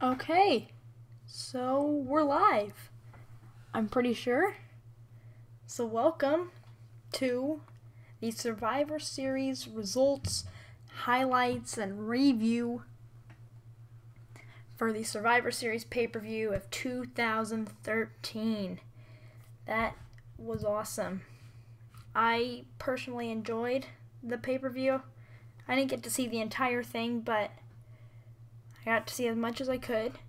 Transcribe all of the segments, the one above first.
Okay, so we're live, I'm pretty sure. So welcome to the Survivor Series results, highlights, and review for the Survivor Series pay-per-view of 2013. That was awesome. I personally enjoyed the pay-per-view. I didn't get to see the entire thing, but I got to see as much as I could.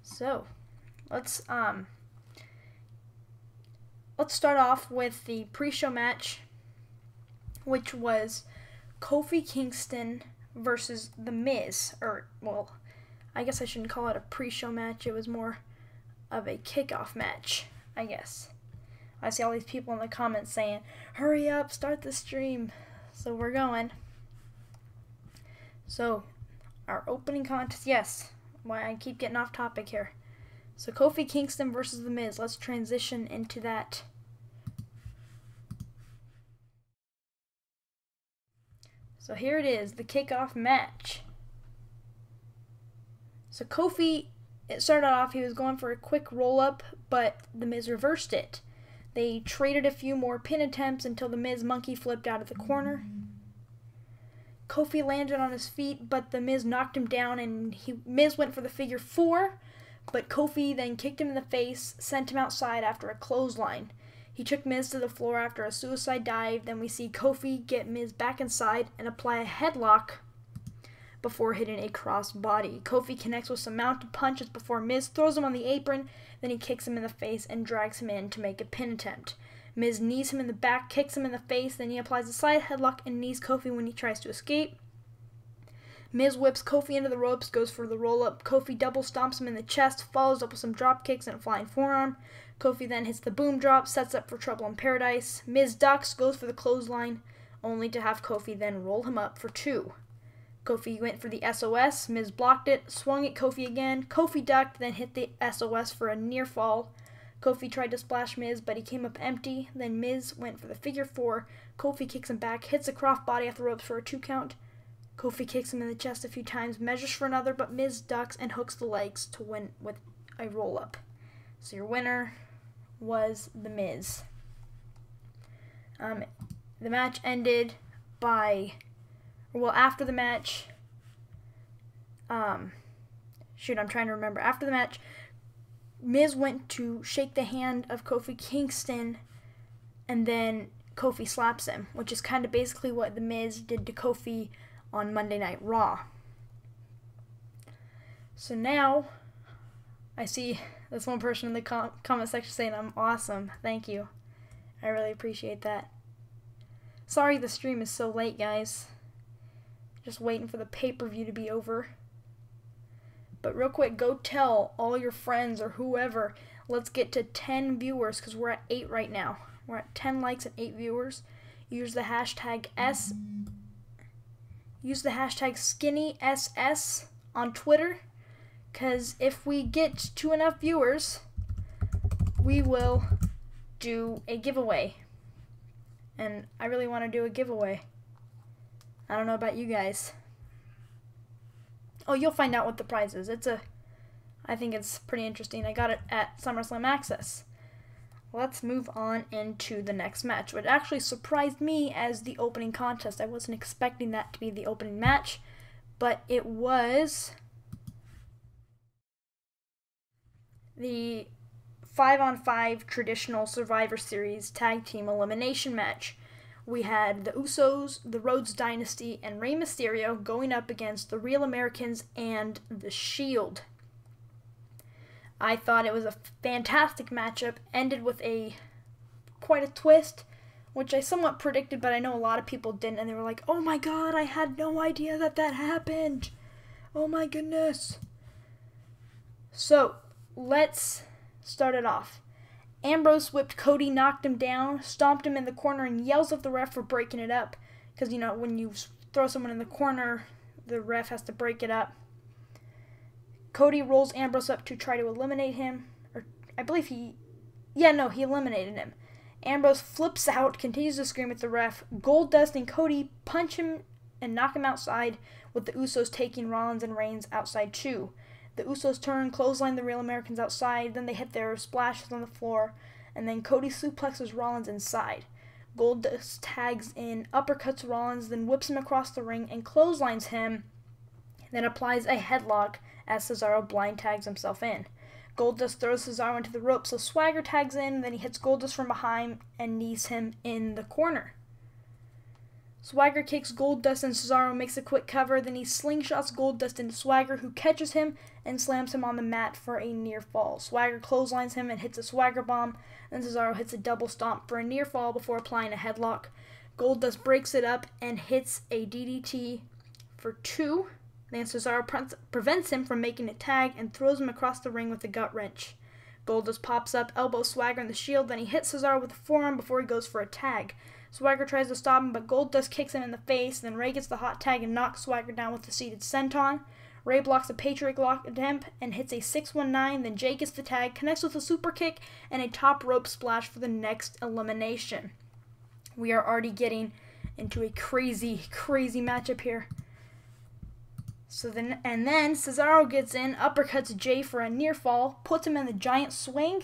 So, let's start off with the pre-show match, which was Kofi Kingston versus The Miz. Or, well, I guess I shouldn't call it a pre-show match. It was more of a kickoff match, I guess. I see all these people in the comments saying, "Hurry up, start the stream." So we're going. So, our opening contest, yes, why I keep getting off topic here. So, Kofi Kingston versus The Miz. Let's transition into that. So, here it is, the kickoff match. So, Kofi, it started off, he was going for a quick roll-up, but The Miz reversed it. They traded a few more pin attempts until The Miz monkey flipped out of the corner. Kofi landed on his feet, but The Miz knocked him down, and Miz went for the figure 4, but Kofi then kicked him in the face, sent him outside after a clothesline. He took Miz to the floor after a suicide dive. Then we see Kofi get Miz back inside and apply a headlock before hitting a cross body. Kofi connects with some mounted punches before Miz throws him on the apron, then he kicks him in the face and drags him in to make a pin attempt. Miz knees him in the back, kicks him in the face, then he applies a side headlock and knees Kofi when he tries to escape. Miz whips Kofi into the ropes, goes for the roll-up. Kofi double stomps him in the chest, follows up with some drop kicks and a flying forearm. Kofi then hits the boom drop, sets up for Trouble in Paradise. Miz ducks, goes for the clothesline, only to have Kofi then roll him up for 2. Kofi went for the SOS, Miz blocked it, swung at Kofi again. Kofi ducked, then hit the SOS for a near fall. Kofi tried to splash Miz, but he came up empty. Then Miz went for the figure 4. Kofi kicks him back, hits a crossbody off the ropes for a 2 count. Kofi kicks him in the chest a few times, measures for another, but Miz ducks and hooks the legs to win with a roll-up. So your winner was The Miz. The match ended by, well, after the match, I'm trying to remember. After the match, Miz went to shake the hand of Kofi Kingston, and then Kofi slaps him, which is kind of basically what The Miz did to Kofi on Monday Night Raw. So now, I see this one person in the comment section saying I'm awesome. Thank you. I really appreciate that. Sorry the stream is so late, guys. Just waiting for the pay-per-view to be over. But real quick, go tell all your friends or whoever. Let's get to 10 viewers because we're at 8 right now. We're at 10 likes and 8 viewers. Use the hashtag SkinnySS on Twitter, because if we get to enough viewers, we will do a giveaway. And I really want to do a giveaway. I don't know about you guys. Oh, you'll find out what the prize is. I think it's pretty interesting. I got it at SummerSlam Access. Let's move on into the next match, which actually surprised me as the opening contest. I wasn't expecting that to be the opening match, but it was the 5-on-5 traditional Survivor Series tag team elimination match. We had the Usos, the Rhodes Dynasty, and Rey Mysterio going up against the Real Americans and The Shield. I thought it was a fantastic matchup, ended with quite a twist, which I somewhat predicted, but I know a lot of people didn't, and they were like, "Oh my god, I had no idea that happened! Oh my goodness!" So, let's start it off. Ambrose whipped Cody, knocked him down, stomped him in the corner, and yells at the ref for breaking it up. Because, you know, when you throw someone in the corner, the ref has to break it up. Cody rolls Ambrose up to try to eliminate him. Or, I believe he eliminated him. Ambrose flips out, continues to scream at the ref. Goldust and Cody punch him and knock him outside with the Usos taking Rollins and Reigns outside too. The Usos turn, clothesline the Real Americans outside, then they hit their splashes on the floor, and then Cody suplexes Rollins inside. Goldust tags in, uppercuts Rollins, then whips him across the ring and clotheslines him, then applies a headlock as Cesaro blind tags himself in. Goldust throws Cesaro into the ropes, so Swagger tags in, then he hits Goldust from behind and knees him in the corner. Swagger kicks Goldust and Cesaro makes a quick cover, then he slingshots Goldust into Swagger, who catches him and slams him on the mat for a near fall. Swagger clotheslines him and hits a Swagger bomb, then Cesaro hits a double stomp for a near fall before applying a headlock. Goldust breaks it up and hits a DDT for 2. Then Cesaro prevents him from making a tag and throws him across the ring with a gut wrench. Goldust pops up, elbows Swagger in the Shield, then he hits Cesaro with a forearm before he goes for a tag. Swagger tries to stop him, but Goldust kicks him in the face, then Ray gets the hot tag and knocks Swagger down with the seated senton. Ray blocks a Patriot lock attempt and hits a 619, then Jay gets the tag, connects with a super kick, and a top rope splash for the next elimination. We are already getting into a crazy, crazy matchup here. Then Cesaro gets in, uppercuts Jay for a near fall, puts him in the giant swing.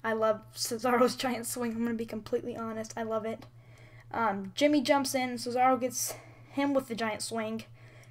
I love Cesaro's giant swing, I'm going to be completely honest, I love it. Jimmy jumps in, Cesaro gets him with the giant swing.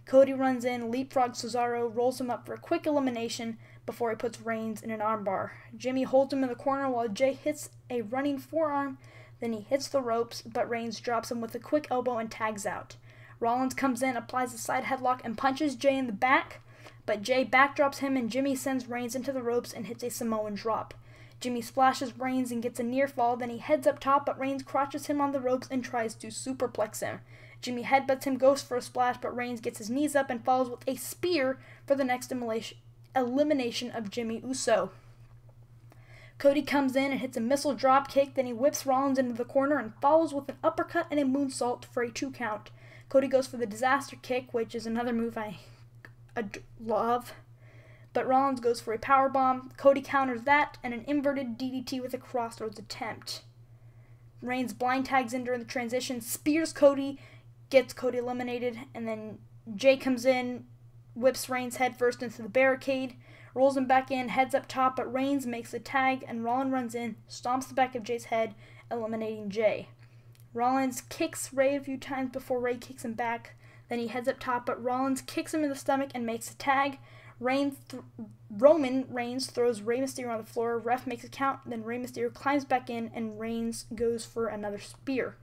Cody runs in, leapfrogs Cesaro, rolls him up for a quick elimination before he puts Reigns in an armbar. Jimmy holds him in the corner while Jay hits a running forearm, then he hits the ropes, but Reigns drops him with a quick elbow and tags out. Rollins comes in, applies a side headlock, and punches Jay in the back, but Jay backdrops him and Jimmy sends Reigns into the ropes and hits a Samoan drop. Jimmy splashes Reigns and gets a near fall, then he heads up top, but Reigns crotches him on the ropes and tries to superplex him. Jimmy headbutts him, goes for a splash, but Reigns gets his knees up and follows with a spear for the next elimination of Jimmy Uso. Cody comes in and hits a missile drop kick, then he whips Rollins into the corner and follows with an uppercut and a moonsault for a 2 count. Cody goes for the disaster kick, which is another move I love. But Rollins goes for a powerbomb. Cody counters that and an inverted DDT with a crossroads attempt. Reigns blind tags in during the transition, spears Cody, gets Cody eliminated, and then Jay comes in, whips Reigns headfirst into the barricade, rolls him back in, heads up top, but Reigns makes a tag, and Rollins runs in, stomps the back of Jay's head, eliminating Jay. Rollins kicks Ray a few times before Ray kicks him back, then he heads up top, but Rollins kicks him in the stomach and makes a tag. Roman Reigns throws Rey Mysterio on the floor, ref makes a count, then Rey Mysterio climbs back in, and Reigns goes for another spear.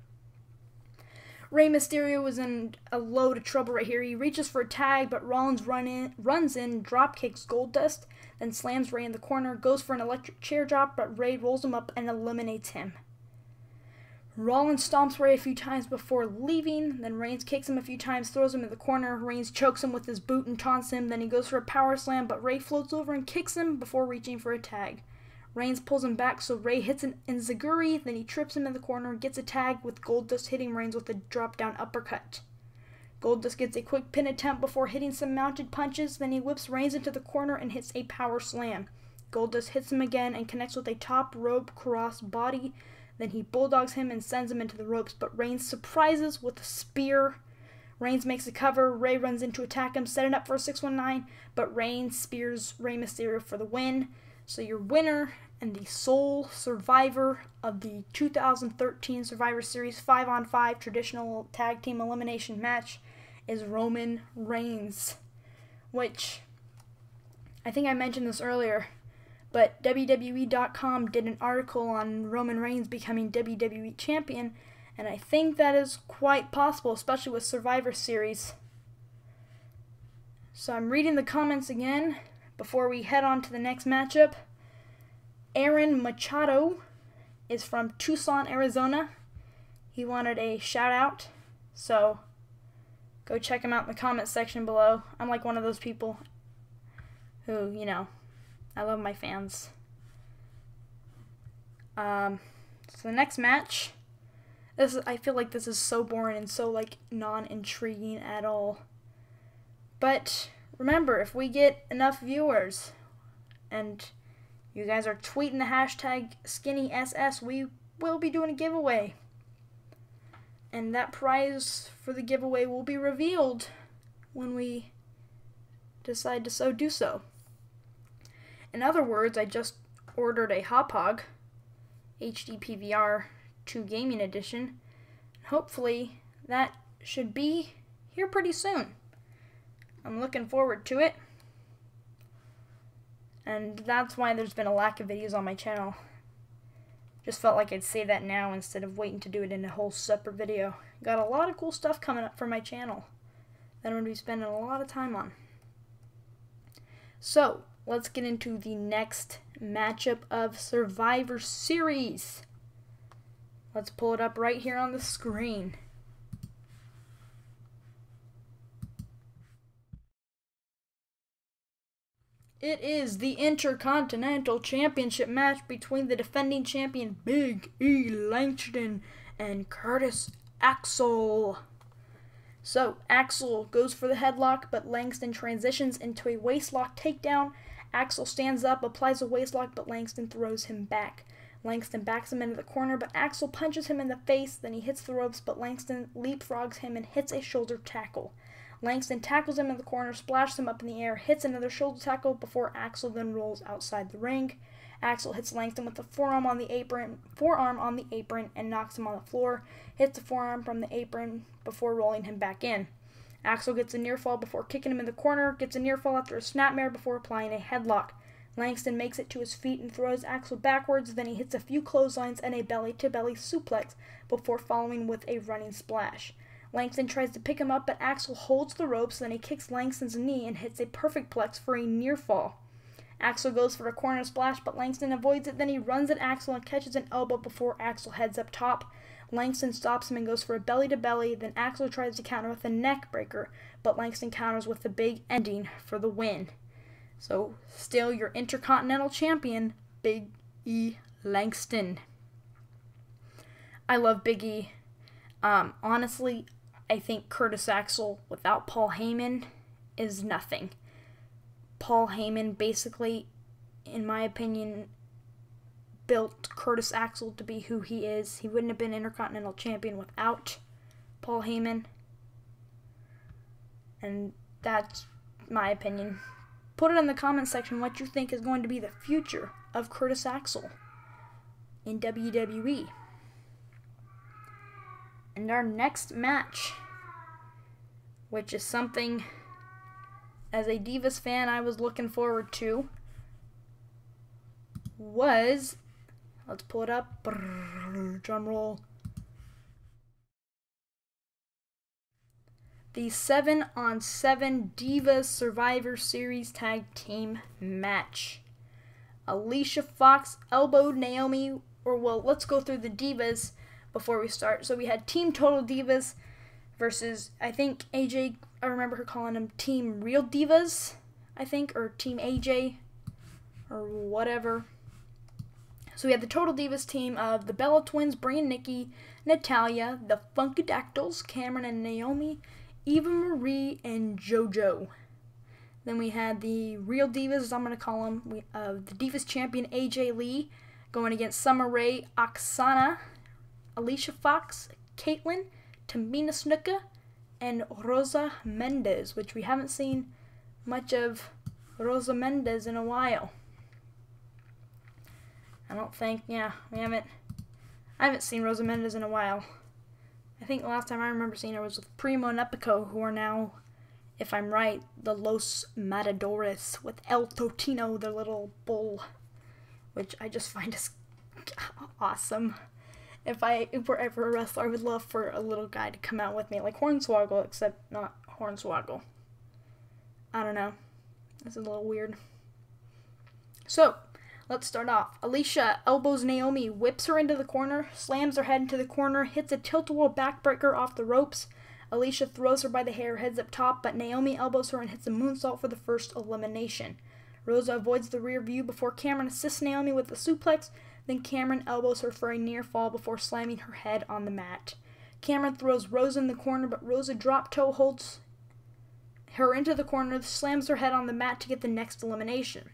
Rey Mysterio was in a load of trouble right here. He reaches for a tag, but Rollins runs in, drop kicks Goldust, then slams Ray in the corner, goes for an electric chair drop, but Ray rolls him up and eliminates him. Rollins stomps Ray a few times before leaving, then Reigns kicks him a few times, throws him in the corner. Reigns chokes him with his boot and taunts him, then he goes for a power slam, but Ray floats over and kicks him before reaching for a tag. Reigns pulls him back, so Ray hits an enziguri, then he trips him in the corner, gets a tag with Goldust hitting Reigns with a drop-down uppercut. Goldust gets a quick pin attempt before hitting some mounted punches, then he whips Reigns into the corner and hits a power slam. Goldust hits him again and connects with a top rope cross body. Then he bulldogs him and sends him into the ropes, but Reigns surprises with a spear. Reigns makes a cover, Ray runs in to attack him, setting up for a 619, but Reigns spears Rey Mysterio for the win. So your winner and the sole survivor of the 2013 Survivor Series 5-on-5 traditional tag team elimination match is Roman Reigns, which I think I mentioned this earlier. But WWE.com did an article on Roman Reigns becoming WWE Champion, and I think that is quite possible, especially with Survivor Series. So I'm reading the comments again before we head on to the next matchup. Aaron Machado is from Tucson, Arizona. He wanted a shout out, so go check him out in the comment section below. I'm like one of those people who, I love my fans. So the next match, I feel like this is so boring and so non-intriguing at all. But remember, if we get enough viewers and you guys are tweeting the hashtag SkinnySS, we will be doing a giveaway. And that prize for the giveaway will be revealed when we decide to so do so. In other words, I just ordered a Hauppauge HD PVR 2 Gaming Edition. Hopefully that should be here pretty soon. I'm looking forward to it. And that's why there's been a lack of videos on my channel. Just felt like I'd say that now instead of waiting to do it in a whole separate video. Got a lot of cool stuff coming up for my channel that I'm going to be spending a lot of time on. So, let's get into the next matchup of Survivor Series. Let's pull it up right here on the screen. It is the Intercontinental Championship match between the defending champion Big E Langston and Curtis Axel. So, Axel goes for the headlock, but Langston transitions into a waistlock takedown. Axel stands up, applies a waistlock, but Langston throws him back. Langston backs him into the corner, but Axel punches him in the face. Then he hits the ropes, but Langston leapfrogs him and hits a shoulder tackle. Langston tackles him in the corner, splashes him up in the air, hits another shoulder tackle before Axel then rolls outside the ring. Axel hits Langston with the forearm on the apron, and knocks him on the floor. Hits the forearm from the apron before rolling him back in. Axel gets a near fall before kicking him in the corner, gets a near fall after a snapmare before applying a headlock. Langston makes it to his feet and throws Axel backwards, then he hits a few clotheslines and a belly-to-belly suplex before following with a running splash. Langston tries to pick him up, but Axel holds the ropes, then he kicks Langston's knee and hits a perfect plex for a near fall. Axel goes for a corner splash, but Langston avoids it, then he runs at Axel and catches an elbow before Axel heads up top. Langston stops him and goes for a belly-to-belly, then Axel tries to counter with a neck breaker, but Langston counters with the big ending for the win. So, still your Intercontinental Champion, Big E Langston. I love Big E. Honestly, I think Curtis Axel without Paul Heyman is nothing. Paul Heyman basically, in my opinion, built Curtis Axel to be who he is. He wouldn't have been Intercontinental Champion without Paul Heyman. And that's my opinion. Put it in the comment section what you think is going to be the future of Curtis Axel in WWE. And our next match, which is something as a Divas fan I was looking forward to, was, let's pull it up, drum roll, the 7-on-7 Divas Survivor Series Tag Team match. Alicia Fox elbowed Naomi, let's go through the Divas before we start. So we had Team Total Divas versus, I think AJ, I remember her calling them Team Real Divas, I think, or Team AJ, or whatever. So we had the Total Divas team of the Bella Twins, Brie and Nikki, Natalya, the Funkadactyls, Cameron and Naomi, Eva Marie, and JoJo. Then we had the Real Divas, as I'm going to call them, the Divas champion AJ Lee going against Summer Rae, Oksana, Alicia Fox, Caitlyn, Tamina Snuka, and Rosa Mendez, which we haven't seen much of Rosa Mendez in a while. I don't think, I haven't seen Rosa Mendez in a while. I think the last time I remember seeing her was with Primo and Epico, who are now, if I'm right, the Los Matadores with El Totino, their little bull, which I just find is awesome. If we're ever a wrestler, I would love for a little guy to come out with me, like Hornswoggle, except not Hornswoggle. I don't know. This is a little weird. So, let's start off. Alicia elbows Naomi, whips her into the corner, slams her head into the corner, hits a tilt-a-whirl backbreaker off the ropes. Alicia throws her by the hair, heads up top, but Naomi elbows her and hits a moonsault for the first elimination. Rosa avoids the rear view before Cameron assists Naomi with the suplex. Then Cameron elbows her for a near fall before slamming her head on the mat. Cameron throws Rosa in the corner, but Rosa drop toe holds her into the corner, slams her head on the mat to get the next elimination.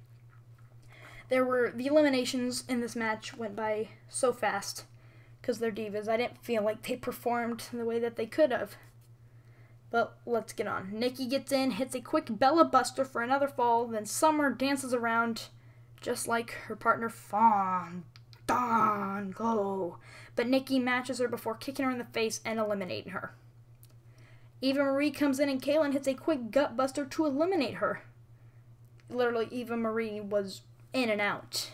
The eliminations in this match went by so fast because they're divas. I didn't feel like they performed the way that they could have. But let's get on. Nikki gets in, hits a quick Bella Buster for another fall, then Summer dances around just like her partner Fandango. But Nikki matches her before kicking her in the face and eliminating her. Eva Marie comes in and Kayla hits a quick gut buster to eliminate her. Literally, Eva Marie was in and out.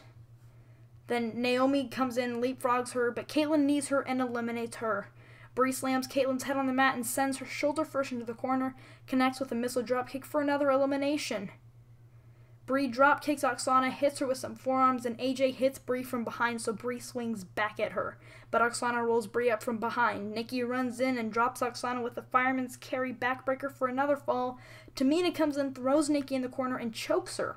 Then Naomi comes in, leapfrogs her, but Caitlyn knees her and eliminates her. Brie slams Caitlyn's head on the mat and sends her shoulder first into the corner, connects with a missile dropkick for another elimination. Brie drop kicks Oksana, hits her with some forearms, and AJ hits Brie from behind, so Brie swings back at her. But Oksana rolls Brie up from behind. Nikki runs in and drops Oksana with a fireman's carry backbreaker for another fall. Tamina comes in, throws Nikki in the corner, and chokes her.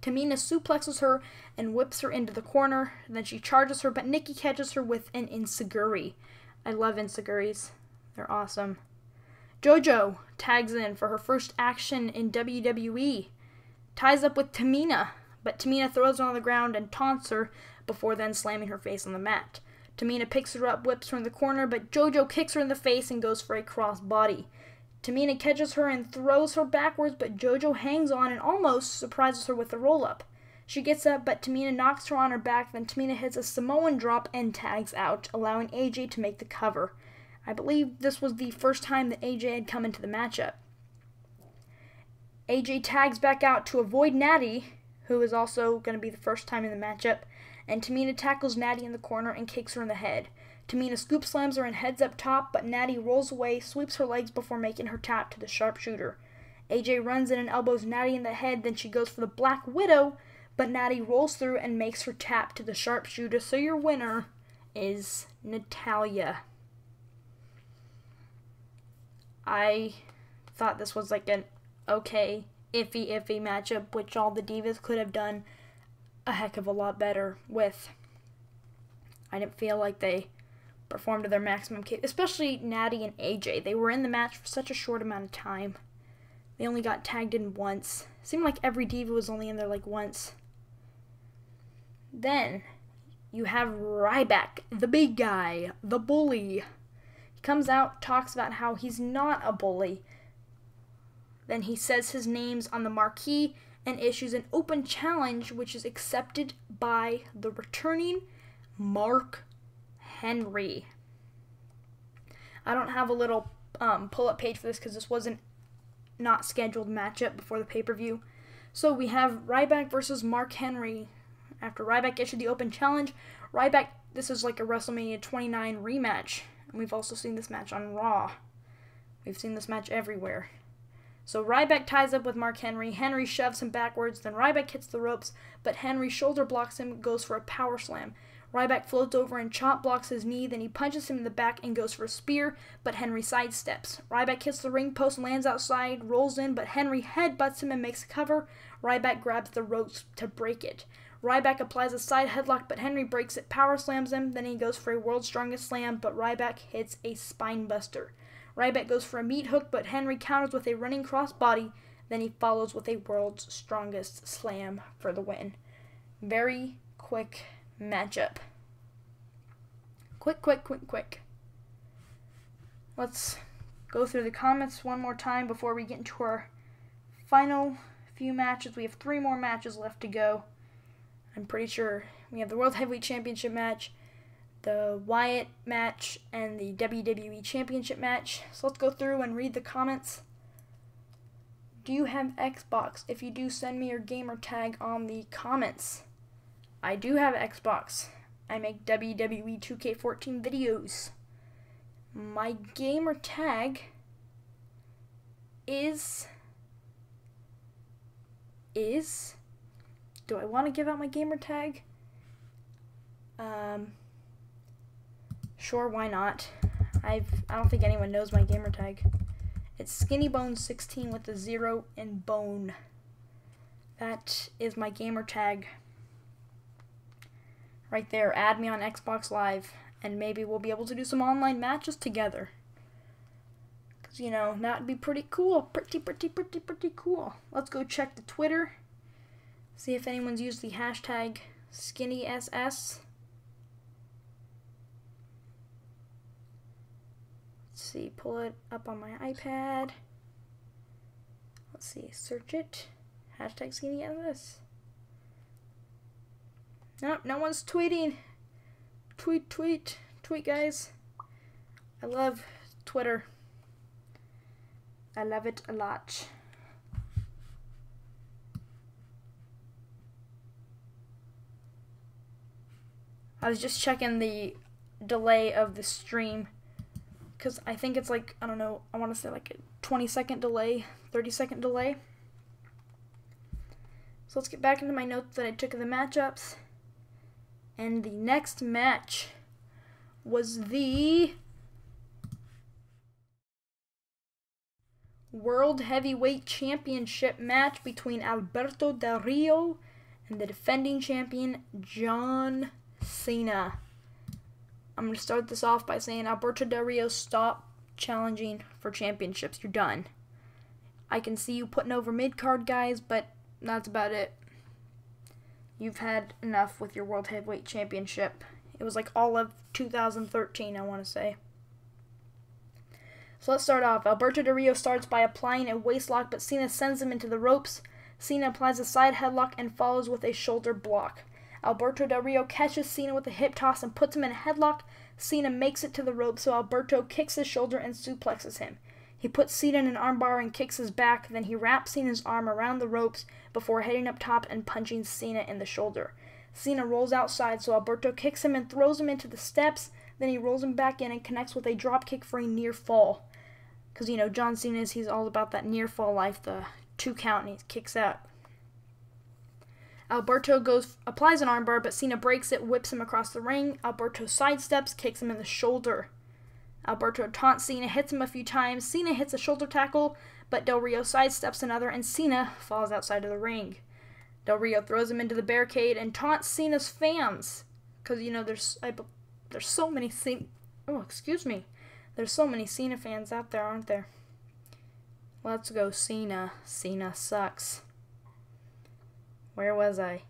Tamina suplexes her and whips her into the corner. Then she charges her, but Nikki catches her with an enziguri. I love enziguris. They're awesome. JoJo tags in for her first action in WWE. Ties up with Tamina, but Tamina throws her on the ground and taunts her before then slamming her face on the mat. Tamina picks her up, whips her in the corner, but JoJo kicks her in the face and goes for a crossbody. Tamina catches her and throws her backwards, but JoJo hangs on and almost surprises her with a roll-up. She gets up, but Tamina knocks her on her back, then Tamina hits a Samoan drop and tags out, allowing AJ to make the cover. I believe this was the first time that AJ had come into the matchup. AJ tags back out to avoid Natty, who is also going to be the first time in the matchup, and Tamina tackles Natty in the corner and kicks her in the head. Tamina scoop slams her and heads up top, but Natty rolls away, sweeps her legs before making her tap to the sharpshooter. AJ runs in and elbows Natty in the head, then she goes for the Black Widow, but Natty rolls through and makes her tap to the sharpshooter, so your winner is Natalya. I thought this was like an okay, iffy matchup, which all the Divas could have done a heck of a lot better with. I didn't feel like they performed to their maximum capability, especially Natty and AJ. They were in the match for such a short amount of time. They only got tagged in once. It seemed like every Diva was only in there like once. Then you have Ryback, the big guy, the bully. He comes out, talks about how he's not a bully. Then he says his name's on the marquee and issues an open challenge, which is accepted by the returning Mark Henry. I don't have a little pull-up page for this because this wasn't not scheduled matchup before the pay-per-view. So we have Ryback versus Mark Henry. After Ryback issued the open challenge, Ryback, this is like a WrestleMania 29 rematch. And we've also seen this match on Raw. We've seen this match everywhere. So Ryback ties up with Mark Henry. Henry shoves him backwards. Then Ryback hits the ropes, but Henry shoulder blocks him, goes for a power slam. Ryback floats over and chop blocks his knee. Then he punches him in the back and goes for a spear, but Henry sidesteps. Ryback hits the ring post and lands outside, rolls in, but Henry headbutts him and makes a cover. Ryback grabs the ropes to break it. Ryback applies a side headlock, but Henry breaks it, power slams him. Then he goes for a World's Strongest Slam, but Ryback hits a spine buster. Ryback goes for a meat hook, but Henry counters with a running crossbody. Then he follows with a World's Strongest Slam for the win. Very quick matchup. Quick. Let's go through the comments one more time before we get into our final few matches. We have 3 more matches left to go. I'm pretty sure we have the World Heavyweight Championship match, the Wyatt match, and the WWE Championship match. So let's go through and read the comments. Do you have Xbox? If you do, send me your gamer tag on the comments. I do have Xbox. I make WWE 2K14 videos. My gamer tag is... Do I want to give out my gamer tag? Sure, why not? I don't think anyone knows my gamer tag. It's SkinnyBone16 with a 0 in bone. That is my gamer tag. Right there. Add me on Xbox Live, and maybe we'll be able to do some online matches together. Because, you know, that would be pretty cool. Pretty cool. Let's go check the Twitter. See if anyone's used the hashtag SkinnySS. see, pull it up on my iPad. Let's see, search it. Hashtag skinny out of this. Nope, no one's tweeting. Tweet, guys. I love Twitter. I love it a lot. I was just checking the delay of the stream, because I think it's like, I don't know, I want to say like a 20-second delay, 30-second delay. So let's get back into my notes that I took of the matchups. And the next match was the World Heavyweight Championship match between Alberto Del Rio and the defending champion John Cena. I'm going to start this off by saying, Alberto Del Rio, stop challenging for championships. You're done. I can see you putting over mid-card guys, but that's about it. You've had enough with your World Heavyweight Championship. It was like all of 2013, I want to say. So let's start off. Alberto Del Rio starts by applying a waistlock, but Cena sends him into the ropes. Cena applies a side headlock and follows with a shoulder block. Alberto Del Rio catches Cena with a hip toss and puts him in a headlock. Cena makes it to the ropes, so Alberto kicks his shoulder and suplexes him. He puts Cena in an armbar and kicks his back, then he wraps Cena's arm around the ropes before heading up top and punching Cena in the shoulder. Cena rolls outside, so Alberto kicks him and throws him into the steps, then he rolls him back in and connects with a dropkick for a near fall. Because, you know, John Cena he's all about that near fall life, the 2 count, and he kicks out. Alberto applies an armbar, but Cena breaks it, whips him across the ring. Alberto sidesteps, kicks him in the shoulder. Alberto taunts Cena, hits him a few times. Cena hits a shoulder tackle, but Del Rio sidesteps another, and Cena falls outside of the ring. Del Rio throws him into the barricade and taunts Cena's fans. Because, you know, there's so many Cena... Oh, excuse me. There's so many Cena fans out there, aren't there? Let's go, Cena. Cena sucks. Where was I?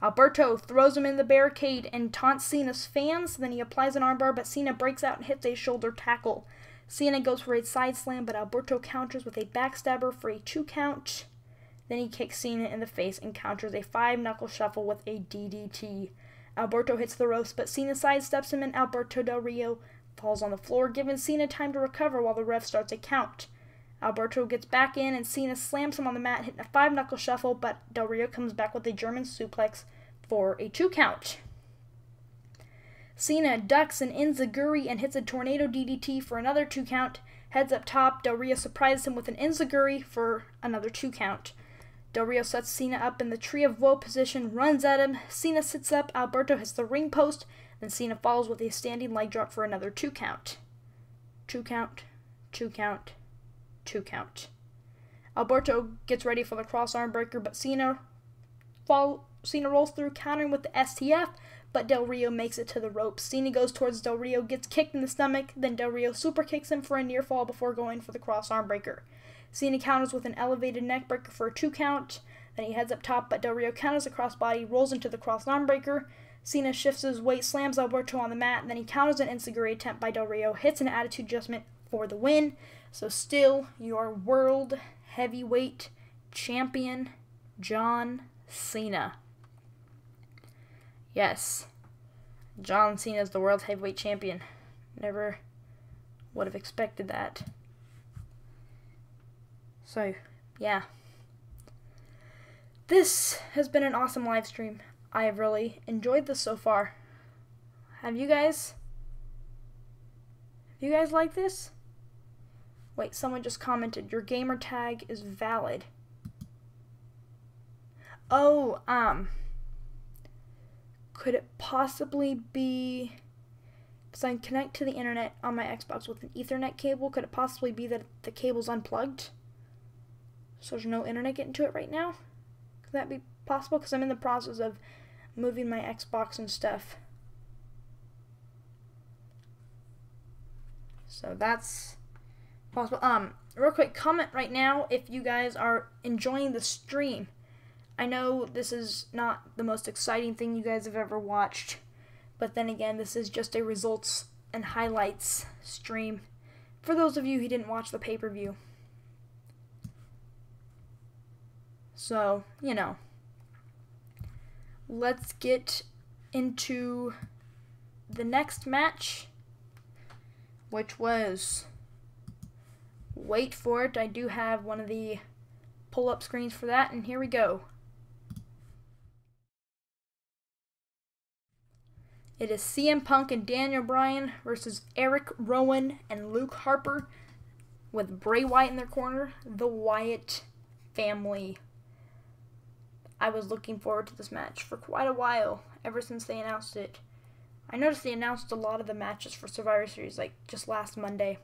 Alberto throws him in the barricade and taunts Cena's fans. Then he applies an armbar, but Cena breaks out and hits a shoulder tackle. Cena goes for a side slam, but Alberto counters with a backstabber for a 2 count. Then he kicks Cena in the face and counters a 5-knuckle shuffle with a DDT. Alberto hits the ropes, but Cena sidesteps him and Alberto Del Rio falls on the floor, giving Cena time to recover while the ref starts a count. Alberto gets back in and Cena slams him on the mat, hitting a 5-knuckle shuffle, but Del Rio comes back with a German suplex for a 2 count. Cena ducks an enziguri and hits a tornado DDT for another 2 count. Heads up top, Del Rio surprises him with an enziguri for another 2 count. Del Rio sets Cena up in the Tree of Woe position, runs at him. Cena sits up, Alberto hits the ring post, then Cena follows with a standing leg drop for another 2 count. 2 count, 2 count, 2 count. Alberto gets ready for the cross arm breaker, but Cena rolls through, countering with the STF, but Del Rio makes it to the ropes. Cena goes towards Del Rio, gets kicked in the stomach, then Del Rio super kicks him for a near fall before going for the cross arm breaker. Cena counters with an elevated neck breaker for a 2 count, then he heads up top, but Del Rio counters the crossbody, rolls into the cross arm breaker. Cena shifts his weight, slams Alberto on the mat, then he counters an enziguri attempt by Del Rio, hits an attitude adjustment for the win. So still, your World Heavyweight Champion, John Cena. Yes, John Cena is the World Heavyweight Champion. Never would have expected that. So, yeah. This has been an awesome live stream. I have really enjoyed this so far. Have you guys? Have you guys liked this? Wait, someone just commented, your gamer tag is valid. Oh, could it possibly be, because I connect to the internet on my Xbox with an Ethernet cable, could it possibly be that the cable's unplugged? So there's no internet getting to it right now? Could that be possible? Because I'm in the process of moving my Xbox and stuff. So that's possible. Real quick, comment right now if you guys are enjoying the stream. I know this is not the most exciting thing you guys have ever watched, but then again, this is just a results and highlights stream for those of you who didn't watch the pay-per-view. So, you know, let's get into the next match, which was, wait for it, I do have one of the pull-up screens for that, and here we go. It is CM Punk and Daniel Bryan versus Eric Rowan and Luke Harper with Bray Wyatt in their corner, the Wyatt family. I was looking forward to this match for quite a while, ever since they announced it. I noticed they announced a lot of the matches for Survivor Series, like, just last Monday.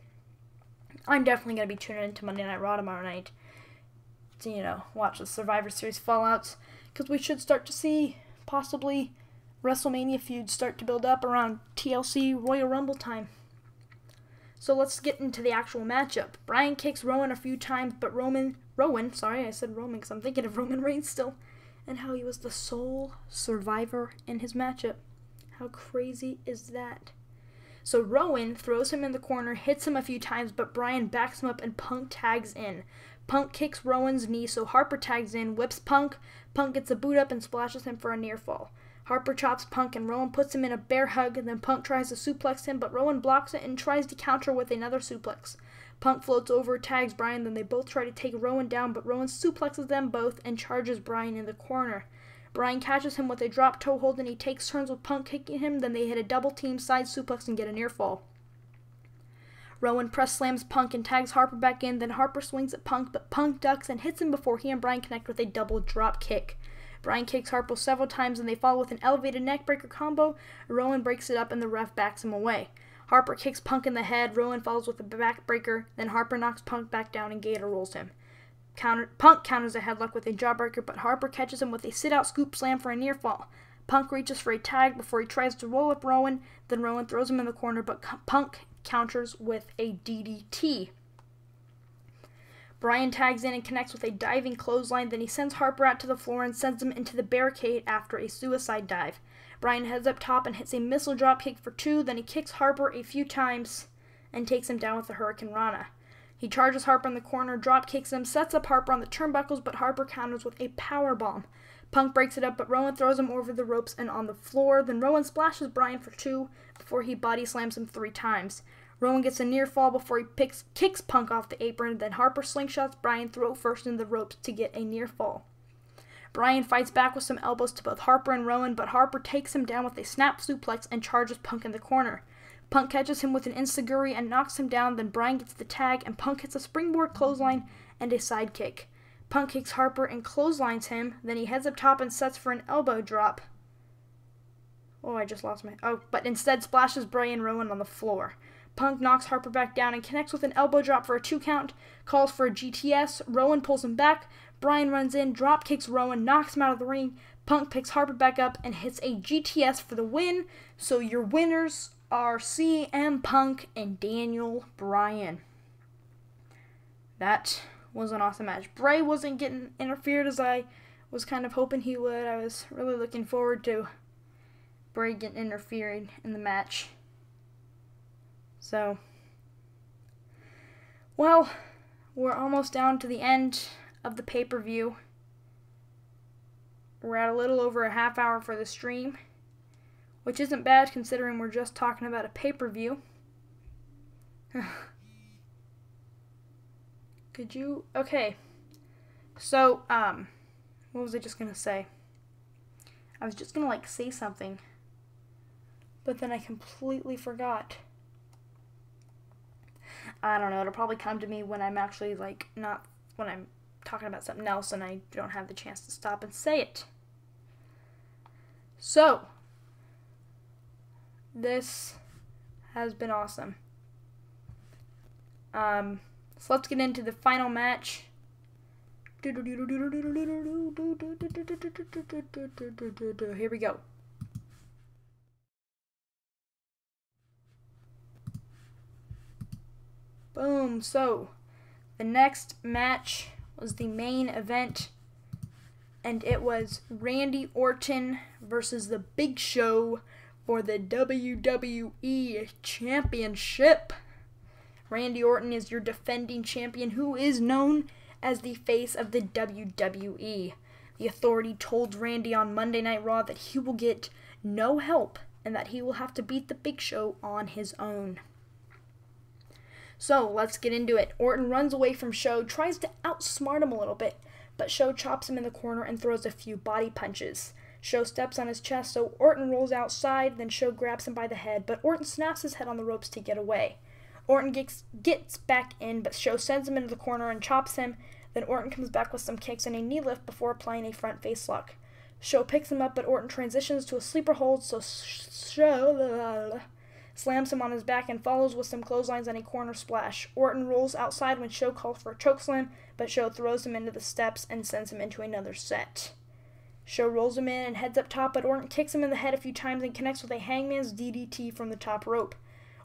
I'm definitely going to be tuning into Monday Night Raw tomorrow night to, you know, watch the Survivor Series fallouts, because we should start to see, possibly, WrestleMania feuds start to build up around TLC Royal Rumble time. So let's get into the actual matchup. Bryan kicks Rowan a few times, but Rowan, I said Roman because I'm thinking of Roman Reigns still, and how he was the sole survivor in his matchup. How crazy is that? So Rowan throws him in the corner, hits him a few times, but Bryan backs him up and Punk tags in. Punk kicks Rowan's knee, so Harper tags in, whips Punk. Punk gets a boot up and splashes him for a near fall. Harper chops Punk and Rowan puts him in a bear hug, and then Punk tries to suplex him, but Rowan blocks it and tries to counter with another suplex. Punk floats over, tags Bryan, then they both try to take Rowan down, but Rowan suplexes them both and charges Bryan in the corner. Bryan catches him with a drop toe hold, and he takes turns with Punk kicking him, then they hit a double team side suplex and get a near fall. Rowan press slams Punk and tags Harper back in, then Harper swings at Punk, but Punk ducks and hits him before he and Bryan connect with a double drop kick. Bryan kicks Harper several times, and they follow with an elevated neckbreaker combo. Rowan breaks it up, and the ref backs him away. Harper kicks Punk in the head. Rowan follows with a backbreaker. Then Harper knocks Punk back down, and Gator rolls him. Punk counters a headlock with a jawbreaker, but Harper catches him with a sit-out scoop slam for a near fall. Punk reaches for a tag before he tries to roll up Rowan. Then Rowan throws him in the corner, but Punk counters with a DDT. Bryan tags in and connects with a diving clothesline, then he sends Harper out to the floor and sends him into the barricade after a suicide dive. Bryan heads up top and hits a missile drop kick for 2, then he kicks Harper a few times and takes him down with a Hurricane Rana. He charges Harper in the corner, drop kicks him, sets up Harper on the turnbuckles, but Harper counters with a powerbomb. Punk breaks it up, but Rowan throws him over the ropes and on the floor, then Rowan splashes Bryan for 2 before he body slams him 3 times. Rowan gets a near fall before he kicks Punk off the apron, then Harper slingshots Bryan throat first in the ropes to get a near fall. Bryan fights back with some elbows to both Harper and Rowan, but Harper takes him down with a snap suplex and charges Punk in the corner. Punk catches him with an enziguri and knocks him down, then Bryan gets the tag, and Punk hits a springboard clothesline and a sidekick. Punk kicks Harper and clotheslines him, then he heads up top and sets for an elbow drop. But instead splashes Bray and Rowan on the floor. Punk knocks Harper back down and connects with an elbow drop for a 2 count, calls for a GTS, Rowan pulls him back, Bryan runs in, drop kicks Rowan, knocks him out of the ring, Punk picks Harper back up and hits a GTS for the win, so your winners are CM Punk and Daniel Bryan. That was an awesome match. Bray wasn't getting interfered as I was kind of hoping he would. I was really looking forward to Bray getting interfered in the match. So, well, we're almost down to the end of the pay-per-view. We're at a little over a half hour for the stream, which isn't bad considering we're just talking about a pay-per-view. Okay. So, what was I just gonna say? I was just gonna, say something, but then I completely forgot. I don't know, it'll probably come to me when I'm actually, not when I'm talking about something else and I don't have the chance to stop and say it. So, this has been awesome. So let's get into the final match. Here we go. Boom. So, the next match was the main event, and it was Randy Orton versus The Big Show for the WWE Championship. Randy Orton is your defending champion, who is known as the face of the WWE. The Authority told Randy on Monday Night Raw that he will get no help and that he will have to beat the Big Show on his own. So, let's get into it. Orton runs away from Show, tries to outsmart him a little bit, but Show chops him in the corner and throws a few body punches. Show steps on his chest, so Orton rolls outside, then Show grabs him by the head, but Orton snaps his head on the ropes to get away. Orton gets back in, but Show sends him into the corner and chops him. Then Orton comes back with some kicks and a knee lift before applying a front face lock. Show picks him up, but Orton transitions to a sleeper hold, so Show slams him on his back and follows with some clotheslines and a corner splash. Orton rolls outside when Show calls for a chokeslam, but Show throws him into the steps and sends him into another set. Show rolls him in and heads up top, but Orton kicks him in the head a few times and connects with a hangman's DDT from the top rope.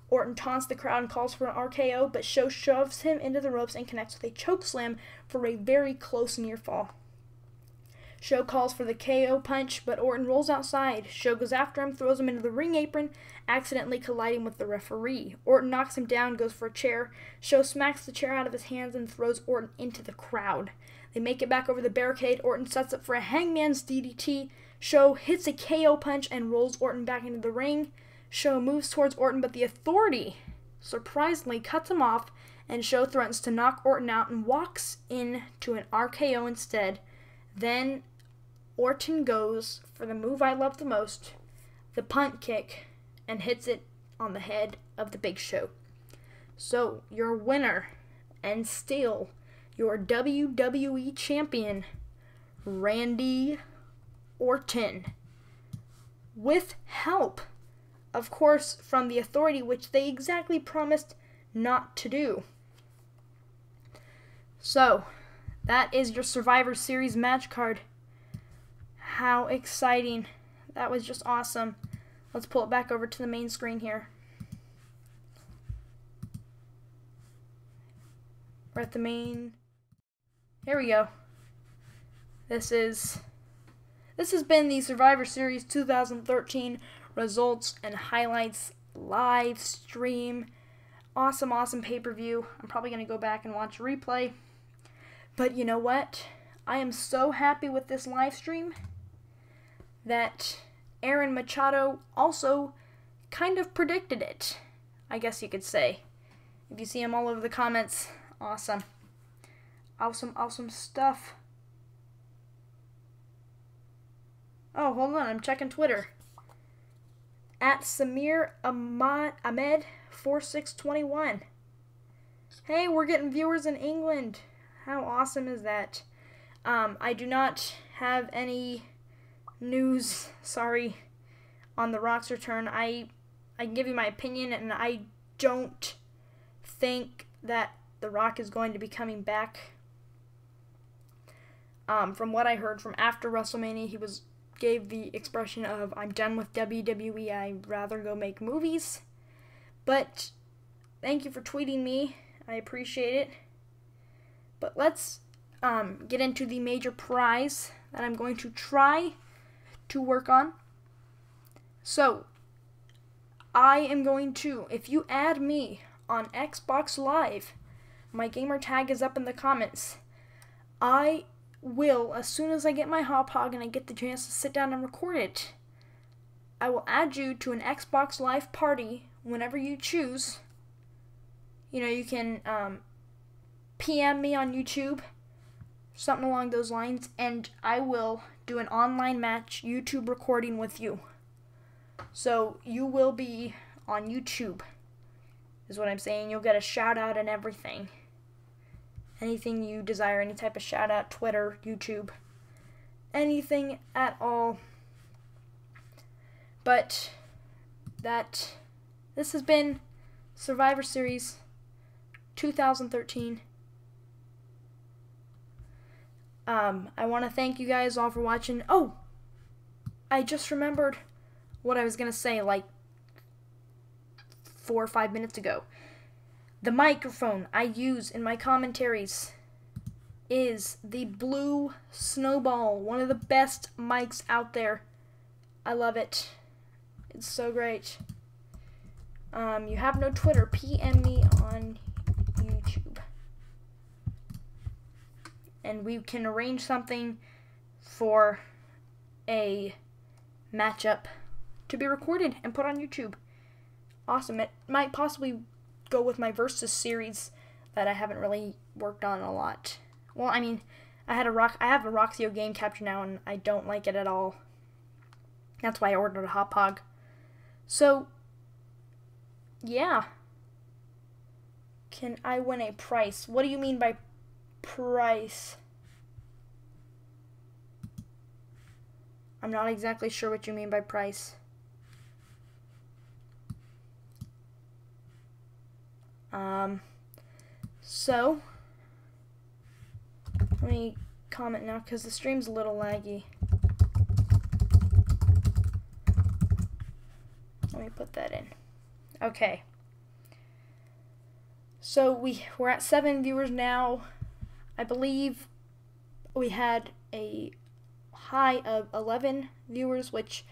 Orton taunts the crowd and calls for an RKO, but Show shoves him into the ropes and connects with a chokeslam for a very close near fall. Show calls for the KO punch, but Orton rolls outside. Show goes after him, throws him into the ring apron, accidentally colliding with the referee. Orton knocks him down, goes for a chair. Show smacks the chair out of his hands and throws Orton into the crowd. They make it back over the barricade. Orton sets up for a hangman's DDT. Show hits a KO punch and rolls Orton back into the ring. Show moves towards Orton, but the Authority surprisingly cuts him off, and Show threatens to knock Orton out and walks into an RKO instead. Then Orton goes for the move I love the most, the punt kick, and hits it on the head of the Big Show. So, your winner, and still your WWE Champion, Randy Orton, with help, of course, from the Authority, which they exactly promised not to do. So, that is your Survivor Series match card. How exciting. That was just awesome. Let's pull it back over to the main screen here. We're at the main. Here we go. This has been the Survivor Series 2013 results and highlights live stream. Awesome, awesome pay-per-view. I'm probably going to go back and watch a replay. But you know what? I am so happy with this live stream that Aaron Machado also kind of predicted it, I guess you could say. If you see him all over the comments, awesome. Awesome, awesome stuff. Oh, hold on, I'm checking Twitter. At Samir Ahmed 4621. Hey, we're getting viewers in England. How awesome is that? I do not have any news, sorry, on The Rock's return. I can give you my opinion, and I don't think that The Rock is going to be coming back. From what I heard from after WrestleMania, he gave the expression of, I'm done with WWE, I'd rather go make movies. But thank you for tweeting me. I appreciate it. But let's get into the major prize that I'm going to try to work on. So, I am going to, if you add me on Xbox Live, my gamer tag is up in the comments. I will, as soon as I get my Hauppauge and I get the chance to sit down and record it, I will add you to an Xbox Live party whenever you choose. You know, you can PM me on YouTube, something along those lines, and I will do an online match YouTube recording with you. So you will be on YouTube, is what I'm saying. You'll get a shout out and everything. Anything you desire, any type of shout out, Twitter, YouTube, anything at all. But this has been Survivor Series 2013. I want to thank you guys all for watching. Oh, I just remembered what I was going to say like 4 or 5 minutes ago. The microphone I use in my commentaries is the Blue Snowball, one of the best mics out there. I love it. It's so great. You have no Twitter, PM me on YouTube. And we can arrange something for a matchup to be recorded and put on YouTube. Awesome. It might possibly go with my Versus series that I haven't really worked on a lot. Well, I mean, I have a Roxio game capture now, and I don't like it at all. That's why I ordered a Hauppauge. So, yeah. Can I win a price? What do you mean by price? I'm not exactly sure what you mean by price. So, let me comment now because the stream's a little laggy. Let me put that in. Okay. So we're at 7 viewers now. I believe we had a high of 11 viewers, which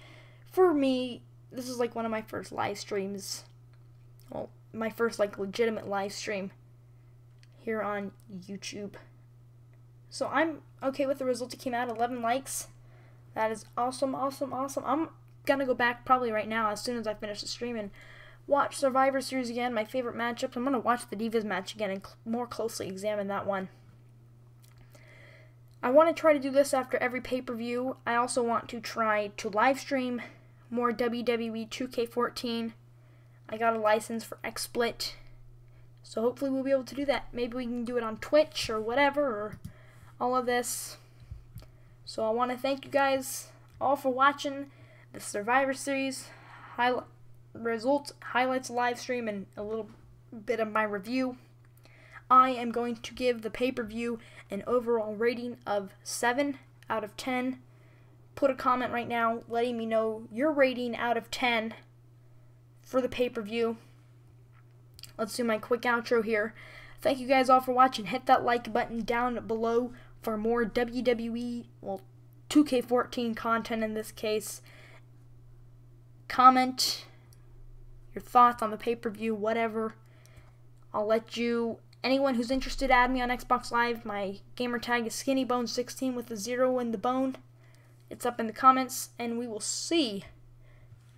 for me, this is like one of my first live streams. Well, my first like legitimate live stream here on YouTube. So I'm okay with the result. It came out 11 likes. That is awesome, awesome, awesome. I'm gonna go back probably right now as soon as I finish the stream and watch Survivor Series again, my favorite matchups. I'm gonna watch the Divas match again and more closely examine that one. I want to try to do this after every pay-per-view. I also want to try to live stream more WWE 2K14. I got a license for XSplit, so hopefully we'll be able to do that. Maybe we can do it on Twitch or whatever, or all of this. So I want to thank you guys all for watching the Survivor Series highlights live stream and a little bit of my review. I am going to give the pay-per-view an overall rating of 7 out of 10. Put a comment right now letting me know your rating out of 10 for the pay-per-view. Let's do my quick outro here. Thank you guys all for watching. Hit that like button down below for more WWE, well, 2K14 content in this case. Comment your thoughts on the pay-per-view, whatever. I'll let you, anyone who's interested, add me on Xbox Live. My gamer tag is SkinnyBone16 with a 0 in the bone. It's up in the comments, and we will see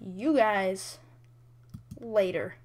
you guys later.